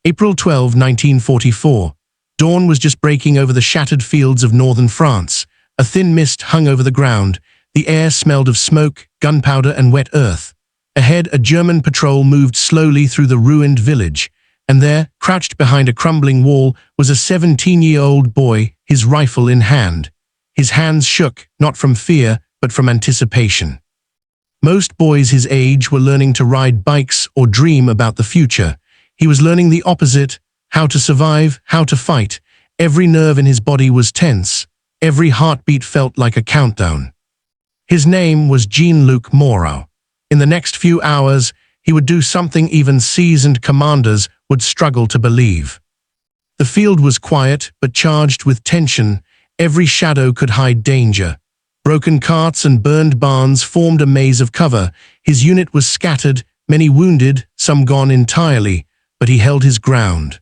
April 12, 1944. Dawn was just breaking over the shattered fields of northern France. A thin mist hung over the ground. The air smelled of smoke, gunpowder, and wet earth. Ahead, a German patrol moved slowly through the ruined village, and there, crouched behind a crumbling wall, was a 17-year-old boy, his rifle in hand. His hands shook, not from fear, but from anticipation. Most boys his age were learning to ride bikes or dream about the future. He was learning the opposite: how to survive, how to fight. Every nerve in his body was tense. Every heartbeat felt like a countdown. His name was Jean-Luc Moreau. In the next few hours, he would do something even seasoned commanders would struggle to believe. The field was quiet, but charged with tension. Every shadow could hide danger. Broken carts and burned barns formed a maze of cover. His unit was scattered, many wounded, some gone entirely, but he held his ground.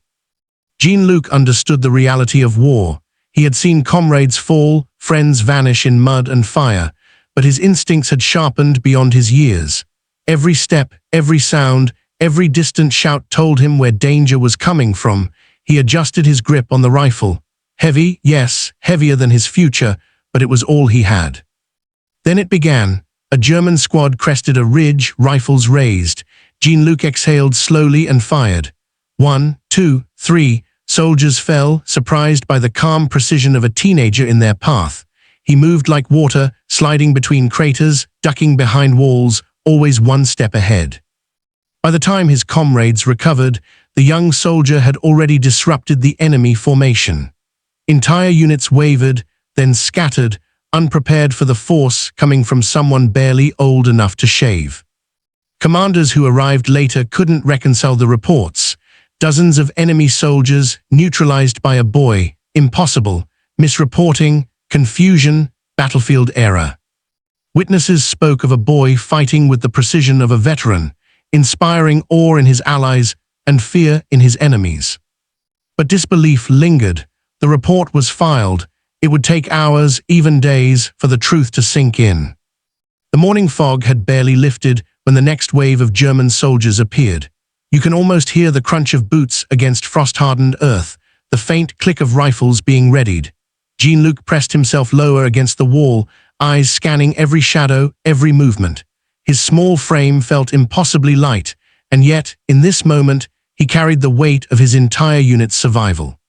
Jean-Luc understood the reality of war. He had seen comrades fall, friends vanish in mud and fire, but his instincts had sharpened beyond his years. Every step, every sound, every distant shout told him where danger was coming from. He adjusted his grip on the rifle. Heavy, yes, heavier than his future, but it was all he had. Then it began. A German squad crested a ridge, rifles raised. Jean-Luc exhaled slowly and fired. 1, 2, 3. Soldiers fell, surprised by the calm precision of a teenager in their path. He moved like water, sliding between craters, ducking behind walls, always one step ahead. By the time his comrades recovered, the young soldier had already disrupted the enemy formation. Entire units wavered, then scattered, unprepared for the force coming from someone barely old enough to shave. Commanders who arrived later couldn't reconcile the reports. Dozens of enemy soldiers neutralized by a boy. Impossible. Misreporting, confusion, battlefield error. Witnesses spoke of a boy fighting with the precision of a veteran, inspiring awe in his allies and fear in his enemies. But disbelief lingered. The report was filed. It would take hours, even days, for the truth to sink in. The morning fog had barely lifted when the next wave of German soldiers appeared. You can almost hear the crunch of boots against frost-hardened earth, the faint click of rifles being readied. Jean-Luc pressed himself lower against the wall, eyes scanning every shadow, every movement. His small frame felt impossibly light, and yet, in this moment, he carried the weight of his entire unit's survival.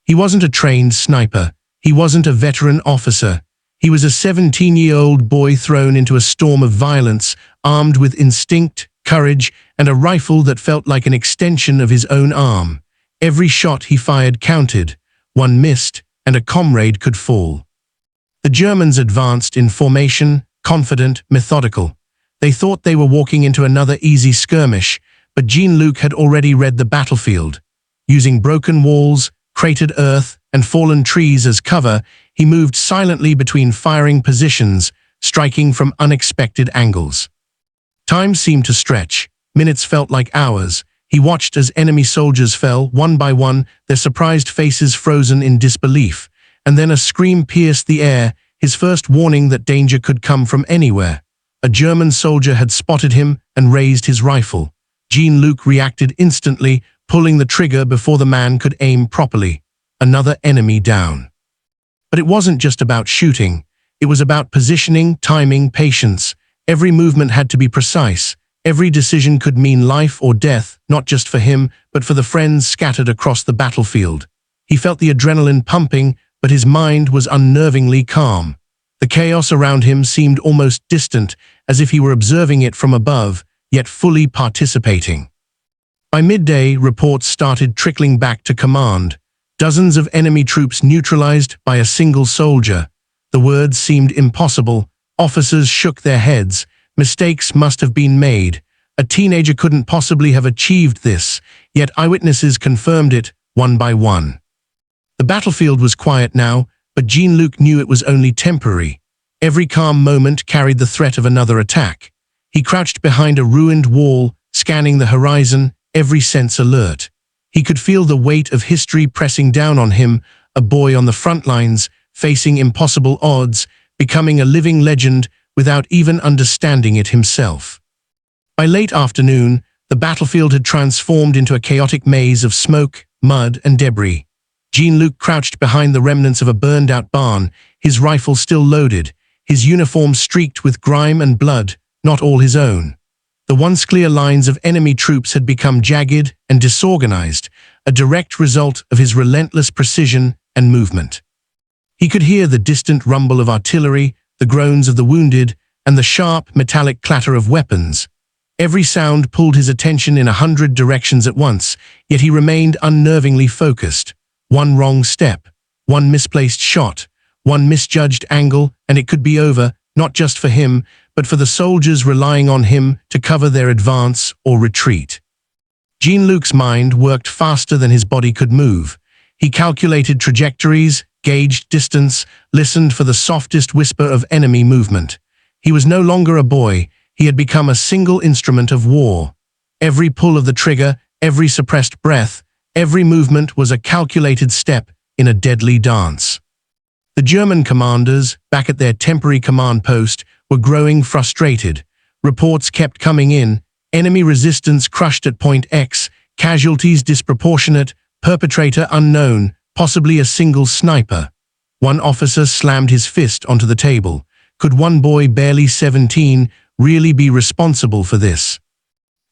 He wasn't a trained sniper. He wasn't a veteran officer. He was a 17-year-old boy thrown into a storm of violence, armed with instinct, courage, and a rifle that felt like an extension of his own arm. Every shot he fired counted. One missed, and a comrade could fall. The Germans advanced in formation, confident, methodical. They thought they were walking into another easy skirmish, but Jean-Luc had already read the battlefield. Using broken walls, cratered earth, and fallen trees as cover, he moved silently between firing positions, striking from unexpected angles. Time seemed to stretch. Minutes felt like hours. He watched as enemy soldiers fell, one by one, their surprised faces frozen in disbelief. And then a scream pierced the air, his first warning that danger could come from anywhere. A German soldier had spotted him and raised his rifle. Jean-Luc reacted instantly, pulling the trigger before the man could aim properly. Another enemy down. But it wasn't just about shooting. It was about positioning, timing, patience. Every movement had to be precise. Every decision could mean life or death, not just for him, but for the friends scattered across the battlefield. He felt the adrenaline pumping, but his mind was unnervingly calm. The chaos around him seemed almost distant, as if he were observing it from above, yet fully participating. By midday, reports started trickling back to command. Dozens of enemy troops neutralized by a single soldier. The words seemed impossible. Officers shook their heads. Mistakes must have been made. A teenager couldn't possibly have achieved this, yet eyewitnesses confirmed it, one by one. The battlefield was quiet now, but Jean-Luc knew it was only temporary. Every calm moment carried the threat of another attack. He crouched behind a ruined wall, scanning the horizon, every sense alert. He could feel the weight of history pressing down on him, a boy on the front lines, facing impossible odds, becoming a living legend without even understanding it himself. By late afternoon, The battlefield had transformed into a chaotic maze of smoke, mud, and debris. Jean-Luc crouched behind the remnants of a burned-out barn, his rifle still loaded, his uniform streaked with grime and blood, not all his own. The once clear lines of enemy troops had become jagged and disorganized, a direct result of his relentless precision and movement. He could hear the distant rumble of artillery, the groans of the wounded, and the sharp, metallic clatter of weapons. Every sound pulled his attention in 100 directions at once, yet he remained unnervingly focused. One wrong step, one misplaced shot, one misjudged angle, and it could be over, not just for him, but for the soldiers relying on him to cover their advance or retreat. Jean-Luc's mind worked faster than his body could move. He calculated trajectories, gauged distance, listened for the softest whisper of enemy movement. He was no longer a boy, he had become a single instrument of war. Every pull of the trigger, every suppressed breath, every movement was a calculated step in a deadly dance. The German commanders, back at their temporary command post, were growing frustrated. Reports kept coming in, enemy resistance crushed at point X, casualties disproportionate, perpetrator unknown, possibly a single sniper. One officer slammed his fist onto the table. Could one boy barely 17 really be responsible for this?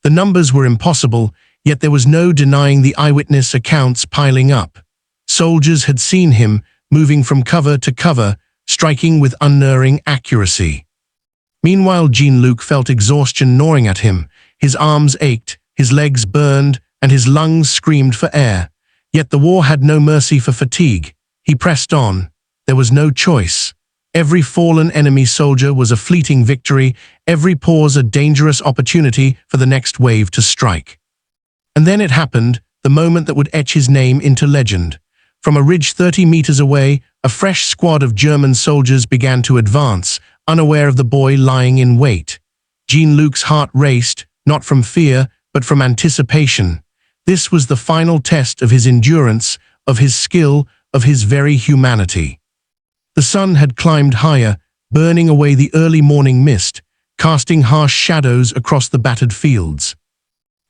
The numbers were impossible, yet there was no denying the eyewitness accounts piling up. Soldiers had seen him, moving from cover to cover, striking with unerring accuracy. Meanwhile, Jean-Luc felt exhaustion gnawing at him. His arms ached, his legs burned, and his lungs screamed for air. Yet the war had no mercy for fatigue. He pressed on. There was no choice. Every fallen enemy soldier was a fleeting victory, every pause a dangerous opportunity for the next wave to strike. And then it happened, the moment that would etch his name into legend. From a ridge 30 meters away, a fresh squad of German soldiers began to advance, unaware of the boy lying in wait. Jean-Luc's heart raced, not from fear, but from anticipation. This was the final test of his endurance, of his skill, of his very humanity. The sun had climbed higher, burning away the early morning mist, casting harsh shadows across the battered fields.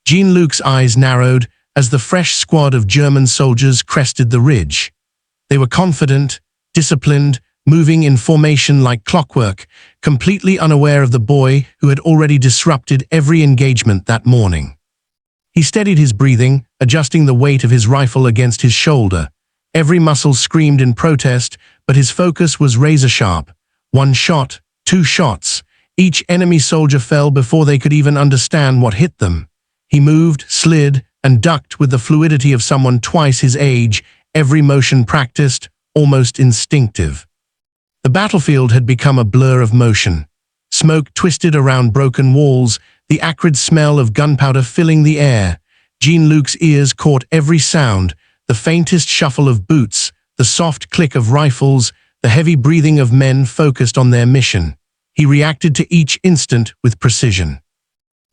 Jean-Luc's eyes narrowed as the fresh squad of German soldiers crested the ridge. They were confident, disciplined, moving in formation like clockwork, completely unaware of the boy who had already disrupted every engagement that morning. He steadied his breathing, adjusting the weight of his rifle against his shoulder. Every muscle screamed in protest, but his focus was razor-sharp. One shot, two shots. Each enemy soldier fell before they could even understand what hit them. He moved, slid, and ducked with the fluidity of someone twice his age, every motion practiced, almost instinctive. The battlefield had become a blur of motion. Smoke twisted around broken walls, the acrid smell of gunpowder filling the air. Jean-Luc's ears caught every sound, the faintest shuffle of boots, the soft click of rifles, the heavy breathing of men focused on their mission. He reacted to each instant with precision.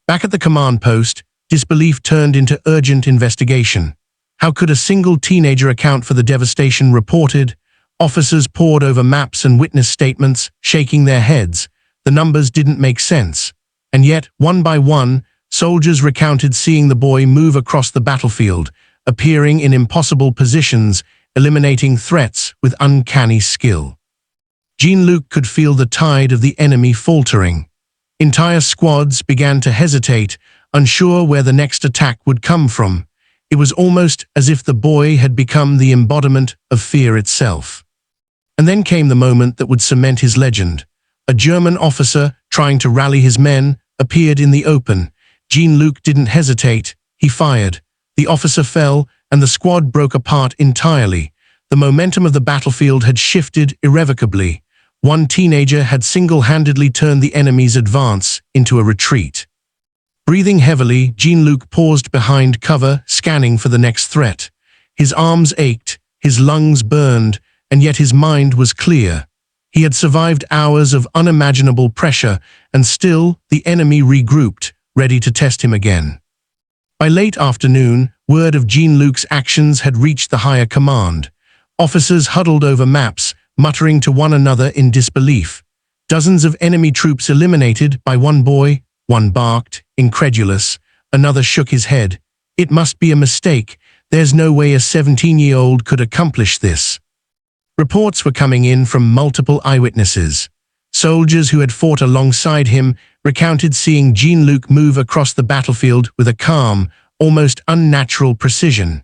Back at the command post, disbelief turned into urgent investigation. How could a single teenager account for the devastation reported? Officers pored over maps and witness statements, shaking their heads. The numbers didn't make sense. And yet, one by one, soldiers recounted seeing the boy move across the battlefield, appearing in impossible positions, eliminating threats with uncanny skill. Jean-Luc could feel the tide of the enemy faltering. Entire squads began to hesitate, unsure where the next attack would come from. It was almost as if the boy had become the embodiment of fear itself. And then came the moment that would cement his legend. A German officer, trying to rally his men, appeared in the open. Jean-Luc didn't hesitate. He fired. The officer fell, and the squad broke apart entirely. The momentum of the battlefield had shifted irrevocably. One teenager had single-handedly turned the enemy's advance into a retreat. Breathing heavily, Jean-Luc paused behind cover, scanning for the next threat. His arms ached, his lungs burned, and yet his mind was clear. He had survived hours of unimaginable pressure, and still the enemy regrouped, ready to test him again. By late afternoon, word of Jean-Luc's actions had reached the higher command. Officers huddled over maps, muttering to one another in disbelief. Dozens of enemy troops eliminated by one boy, one barked, incredulous. Another shook his head. It must be a mistake. There's no way a 17-year-old could accomplish this. Reports were coming in from multiple eyewitnesses. Soldiers who had fought alongside him recounted seeing Jean-Luc move across the battlefield with a calm, almost unnatural precision.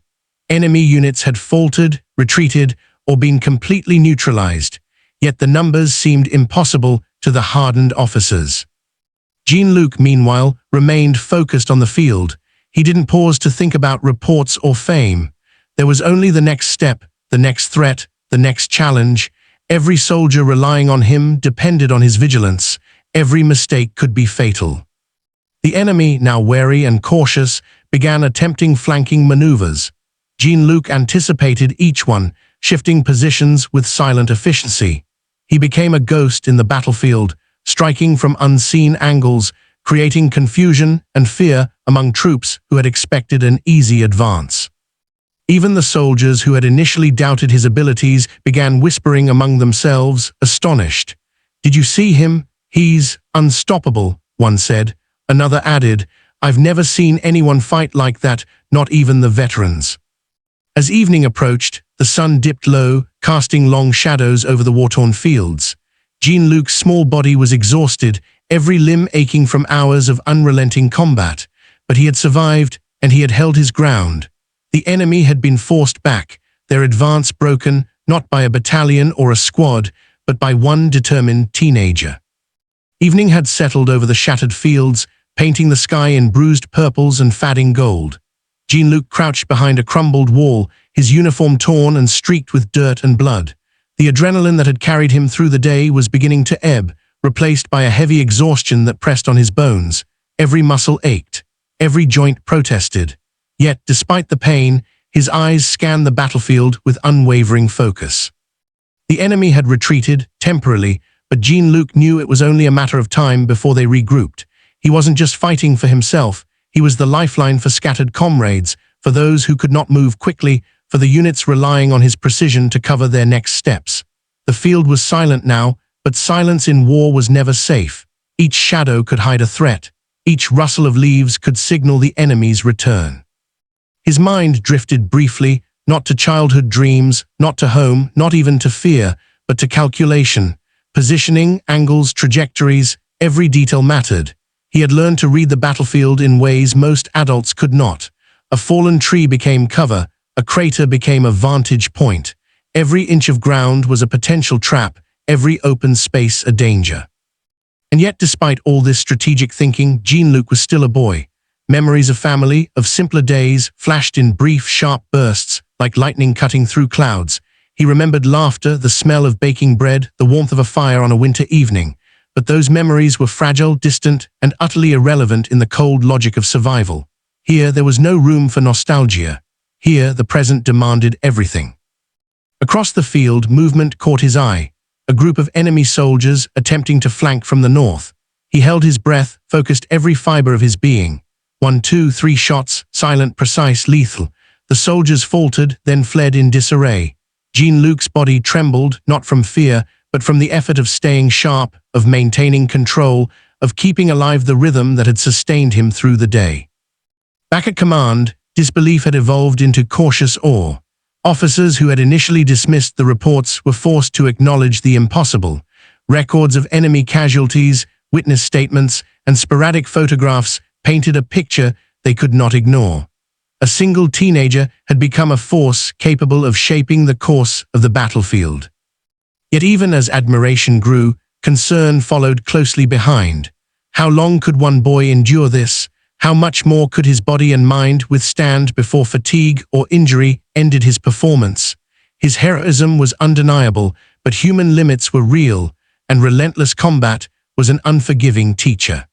Enemy units had faltered, retreated, or been completely neutralized, yet the numbers seemed impossible to the hardened officers. Jean-Luc, meanwhile, remained focused on the field. He didn't pause to think about reports or fame. There was only the next step, the next threat, the next challenge. Every soldier relying on him depended on his vigilance. Every mistake could be fatal. The enemy, now wary and cautious, began attempting flanking maneuvers. Jean-Luc anticipated each one, shifting positions with silent efficiency. He became a ghost in the battlefield, striking from unseen angles, creating confusion and fear among troops who had expected an easy advance. Even the soldiers who had initially doubted his abilities began whispering among themselves, astonished. "Did you see him? He's unstoppable," one said. Another added, "I've never seen anyone fight like that, not even the veterans." As evening approached, the sun dipped low, casting long shadows over the war-torn fields. Jean-Luc's small body was exhausted, every limb aching from hours of unrelenting combat. But he had survived, and he had held his ground. The enemy had been forced back, their advance broken, not by a battalion or a squad, but by one determined teenager. Evening had settled over the shattered fields, painting the sky in bruised purples and fading gold. Jean-Luc crouched behind a crumbled wall, his uniform torn and streaked with dirt and blood. The adrenaline that had carried him through the day was beginning to ebb, replaced by a heavy exhaustion that pressed on his bones. Every muscle ached, every joint protested. Yet, despite the pain, his eyes scanned the battlefield with unwavering focus. The enemy had retreated, temporarily, but Jean-Luc knew it was only a matter of time before they regrouped. He wasn't just fighting for himself, he was the lifeline for scattered comrades, for those who could not move quickly, for the units relying on his precision to cover their next steps. The field was silent now, but silence in war was never safe. Each shadow could hide a threat. Each rustle of leaves could signal the enemy's return. His mind drifted briefly, not to childhood dreams, not to home, not even to fear, but to calculation. Positioning, angles, trajectories, every detail mattered. He had learned to read the battlefield in ways most adults could not. A fallen tree became cover, a crater became a vantage point. Every inch of ground was a potential trap, every open space a danger. And yet, despite all this strategic thinking, Jean-Luc was still a boy. Memories of family, of simpler days, flashed in brief, sharp bursts, like lightning cutting through clouds. He remembered laughter, the smell of baking bread, the warmth of a fire on a winter evening. But those memories were fragile, distant, and utterly irrelevant in the cold logic of survival. Here, there was no room for nostalgia. Here, the present demanded everything. Across the field, movement caught his eye. A group of enemy soldiers attempting to flank from the north. He held his breath, focused every fiber of his being. 1, 2, 3 shots, silent, precise, lethal. The soldiers faltered, then fled in disarray. Jean-Luc's body trembled, not from fear, but from the effort of staying sharp, of maintaining control, of keeping alive the rhythm that had sustained him through the day. Back at command, disbelief had evolved into cautious awe. Officers who had initially dismissed the reports were forced to acknowledge the impossible. Records of enemy casualties, witness statements, and sporadic photographs painted a picture they could not ignore. A single teenager had become a force capable of shaping the course of the battlefield. Yet even as admiration grew, concern followed closely behind. How long could one boy endure this? How much more could his body and mind withstand before fatigue or injury ended his performance? His heroism was undeniable, but human limits were real, and relentless combat was an unforgiving teacher.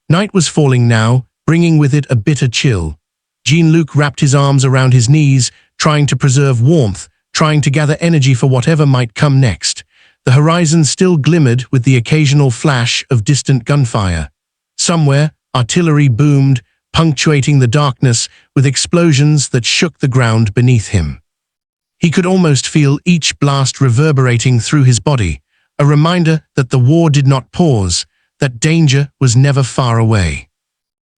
Night was falling now, bringing with it a bitter chill. Jean-Luc wrapped his arms around his knees, trying to preserve warmth, trying to gather energy for whatever might come next. The horizon still glimmered with the occasional flash of distant gunfire. Somewhere, artillery boomed, punctuating the darkness with explosions that shook the ground beneath him. He could almost feel each blast reverberating through his body, a reminder that the war did not pause, that danger was never far away.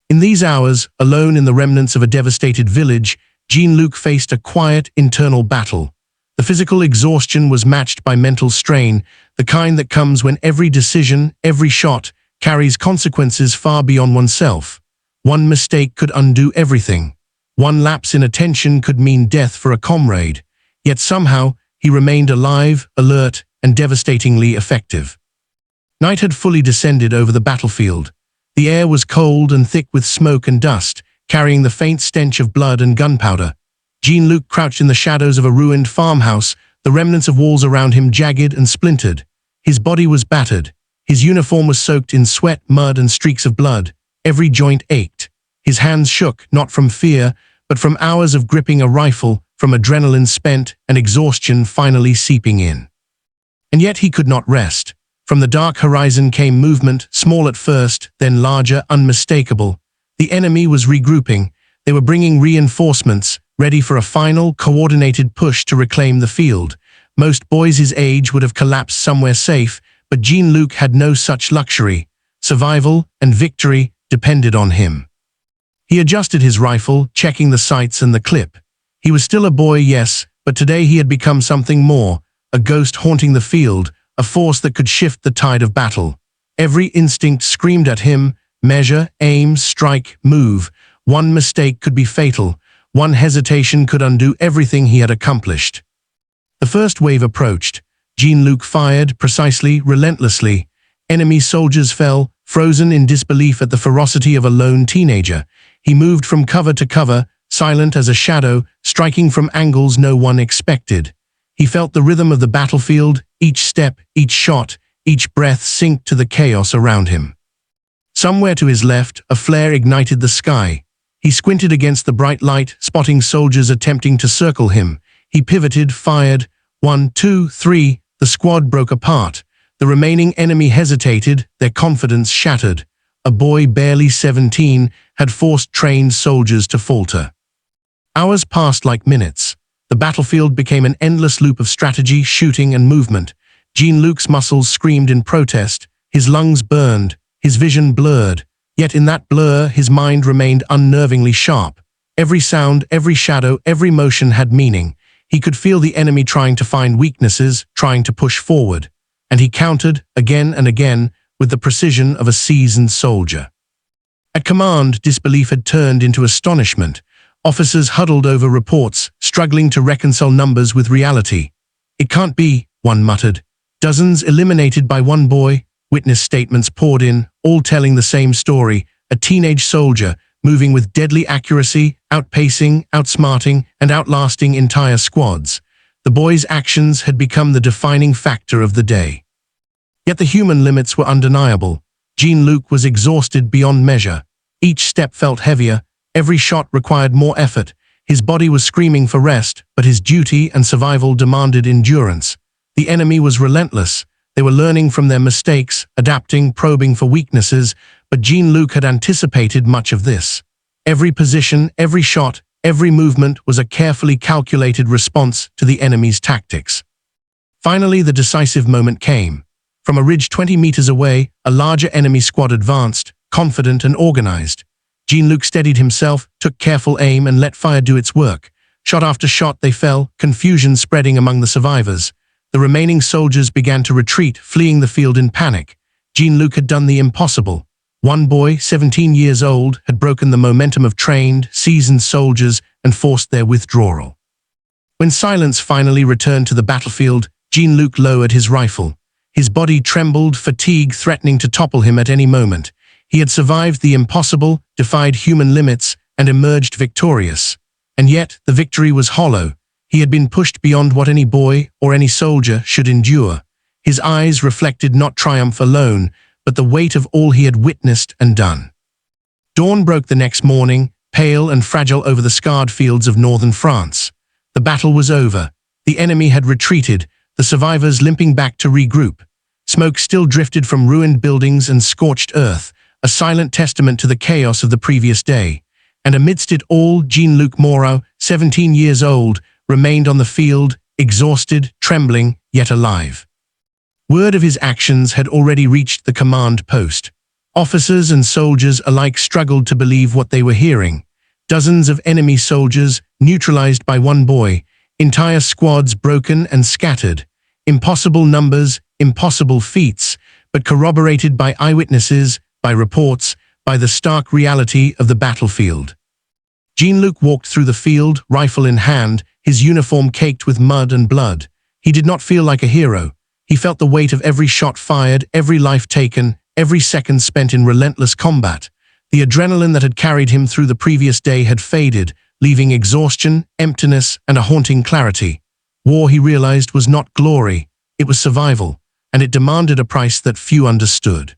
In these hours, alone in the remnants of a devastated village, Jean-Luc faced a quiet, internal battle. The physical exhaustion was matched by mental strain, the kind that comes when every decision, every shot, carries consequences far beyond oneself. One mistake could undo everything. One lapse in attention could mean death for a comrade. Yet somehow, he remained alive, alert, and devastatingly effective. Night had fully descended over the battlefield. The air was cold and thick with smoke and dust, carrying the faint stench of blood and gunpowder. Jean-Luc crouched in the shadows of a ruined farmhouse, the remnants of walls around him jagged and splintered. His body was battered. His uniform was soaked in sweat, mud, and streaks of blood. Every joint ached. His hands shook, not from fear, but from hours of gripping a rifle, from adrenaline spent and exhaustion finally seeping in. And yet he could not rest. From the dark horizon came movement, small at first, then larger, unmistakable. The enemy was regrouping. They were bringing reinforcements, ready for a final, coordinated push to reclaim the field. Most boys his age would have collapsed somewhere safe, but Jean-Luc had no such luxury. Survival and victory depended on him. He adjusted his rifle, checking the sights and the clip. He was still a boy, yes, but today he had become something more, a ghost haunting the field, a force that could shift the tide of battle. Every instinct screamed at him: measure, aim, strike, move. One mistake could be fatal. One hesitation could undo everything he had accomplished. The first wave approached. Jean-Luc fired, precisely, relentlessly. Enemy soldiers fell, frozen in disbelief at the ferocity of a lone teenager. He moved from cover to cover, silent as a shadow, striking from angles no one expected. He felt the rhythm of the battlefield, each step, each shot, each breath sink to the chaos around him. Somewhere to his left, a flare ignited the sky. He squinted against the bright light, spotting soldiers attempting to circle him. He pivoted, fired. 1, 2, 3. The squad broke apart. The remaining enemy hesitated, their confidence shattered. A boy barely 17 had forced trained soldiers to falter. Hours passed like minutes. The battlefield became an endless loop of strategy, shooting, and movement. Jean-Luc's muscles screamed in protest. His lungs burned, his vision blurred. Yet in that blur, his mind remained unnervingly sharp. Every sound, every shadow, every motion had meaning. He could feel the enemy trying to find weaknesses, trying to push forward. And he countered, again and again, with the precision of a seasoned soldier. At command, disbelief had turned into astonishment. Officers huddled over reports, struggling to reconcile numbers with reality. "It can't be," one muttered. "Dozens eliminated by one boy." Witness statements poured in, all telling the same story: a teenage soldier, moving with deadly accuracy, outpacing, outsmarting, and outlasting entire squads. The boy's actions had become the defining factor of the day. Yet the human limits were undeniable. Jean-Luc was exhausted beyond measure. Each step felt heavier, every shot required more effort. His body was screaming for rest, but his duty and survival demanded endurance. The enemy was relentless. They were learning from their mistakes, adapting, probing for weaknesses, but Jean-Luc had anticipated much of this. Every position, every shot, every movement was a carefully calculated response to the enemy's tactics. Finally, the decisive moment came. From a ridge 20 meters away, a larger enemy squad advanced, confident and organized. Jean-Luc steadied himself, took careful aim, and let fire do its work. Shot after shot they fell, confusion spreading among the survivors. The remaining soldiers began to retreat, fleeing the field in panic. Jean-Luc had done the impossible. One boy, 17 years old, had broken the momentum of trained, seasoned soldiers and forced their withdrawal. When silence finally returned to the battlefield, Jean-Luc lowered his rifle. His body trembled, fatigue threatening to topple him at any moment. He had survived the impossible, defied human limits, and emerged victorious. And yet, the victory was hollow. He had been pushed beyond what any boy or any soldier should endure. His eyes reflected not triumph alone, but the weight of all he had witnessed and done. Dawn broke the next morning, pale and fragile over the scarred fields of northern France. The battle was over. The enemy had retreated, the survivors limping back to regroup. Smoke still drifted from ruined buildings and scorched earth, a silent testament to the chaos of the previous day. And amidst it all, Jean-Luc Moreau, 17 years old, remained on the field, exhausted, trembling, yet alive. Word of his actions had already reached the command post. Officers and soldiers alike struggled to believe what they were hearing. Dozens of enemy soldiers neutralized by one boy, entire squads broken and scattered. Impossible numbers, impossible feats, but corroborated by eyewitnesses, by reports, by the stark reality of the battlefield. Jean-Luc walked through the field, rifle in hand, his uniform caked with mud and blood. He did not feel like a hero. He felt the weight of every shot fired, every life taken, every second spent in relentless combat. The adrenaline that had carried him through the previous day had faded, leaving exhaustion, emptiness, and a haunting clarity. War, he realized, was not glory. It was survival, and it demanded a price that few understood.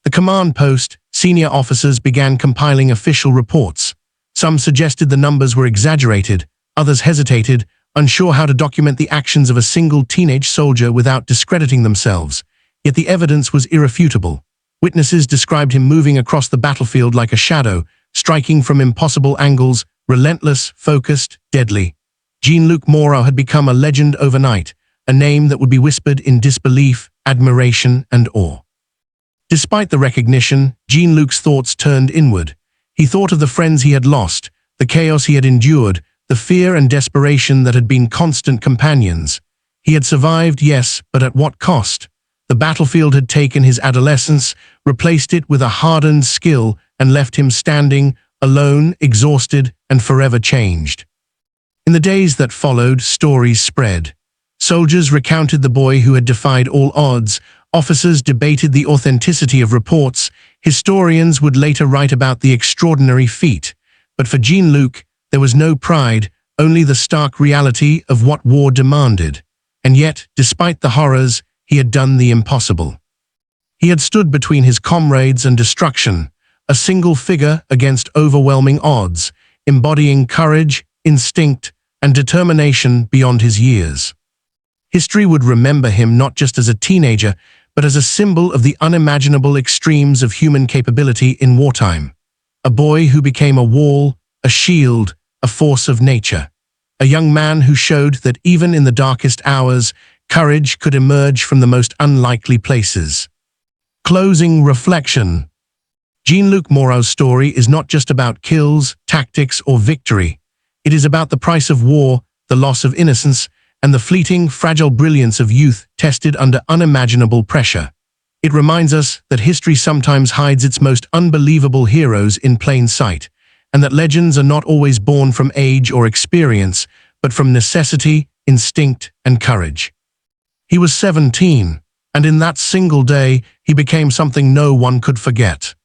The command post, senior officers began compiling official reports. Some suggested the numbers were exaggerated, others hesitated, unsure how to document the actions of a single teenage soldier without discrediting themselves. Yet the evidence was irrefutable. Witnesses described him moving across the battlefield like a shadow, striking from impossible angles, relentless, focused, deadly. Jean-Luc Moreau had become a legend overnight, a name that would be whispered in disbelief, admiration, and awe. Despite the recognition, Jean-Luc's thoughts turned inward. He thought of the friends he had lost, the chaos he had endured, the fear and desperation that had been constant companions. He had survived, yes, but at what cost? The battlefield had taken his adolescence, replaced it with a hardened skill, and left him standing, alone, exhausted, and forever changed. In the days that followed, stories spread. Soldiers recounted the boy who had defied all odds. Officers debated the authenticity of reports. Historians would later write about the extraordinary feat. But for Jean-Luc, there was no pride, only the stark reality of what war demanded. And yet, despite the horrors, he had done the impossible. He had stood between his comrades and destruction, a single figure against overwhelming odds, embodying courage, instinct, and determination beyond his years. History would remember him not just as a teenager, but as a symbol of the unimaginable extremes of human capability in wartime. A boy who became a wall, a shield, a force of nature. A young man who showed that even in the darkest hours, courage could emerge from the most unlikely places. Closing reflection. Jean-Luc Moreau's story is not just about kills, tactics, or victory. It is about the price of war, the loss of innocence, and the fleeting, fragile brilliance of youth tested under unimaginable pressure. It reminds us that history sometimes hides its most unbelievable heroes in plain sight, and that legends are not always born from age or experience, but from necessity, instinct, and courage. He was 17, and in that single day, he became something no one could forget.